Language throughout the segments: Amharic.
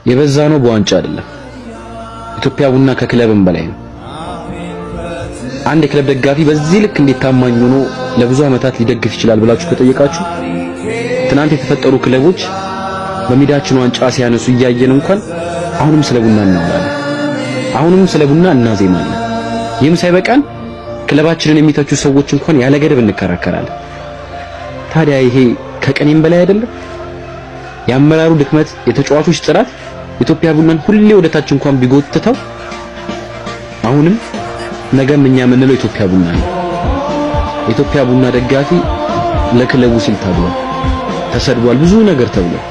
የበዛ ነው በዋንጫ አይደለም። ኢትዮጵያ ቡና ከክለብም በላይ ነው። አንድ የክለብ ደጋፊ በዚህ ልክ እንዴት ታማኝ ሆኖ ለብዙ ዓመታት ሊደግፍ ይችላል ብላችሁ ከጠየቃችሁ ትናንት የተፈጠሩ ክለቦች በሜዳችን ዋንጫ ሲያነሱ እያየን እንኳን አሁንም ስለ ቡና እናወራለን። አሁንም ስለ ቡና እናዜማለን። ይህም ሳይበቃን ክለባችንን የሚተቹ ሰዎች እንኳን ያለ ገደብ እንከራከራለን። ታዲያ ይሄ ከቀኔም በላይ አይደለም? የአመራሩ ድክመት፣ የተጫዋቾች ጥራት ኢትዮጵያ ቡናን ሁሌ ወደታች እንኳን ቢጎትተው አሁንም ነገም እኛ የምንለው ኢትዮጵያ ቡና ነው። ኢትዮጵያ ቡና ደጋፊ ለክለቡ ሲል ታግሏል፣ ተሰድቧል፣ ብዙ ነገር ተብሏል።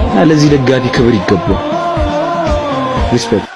እና ለዚህ ደጋፊ ክብር ይገባል። ሪስፔክት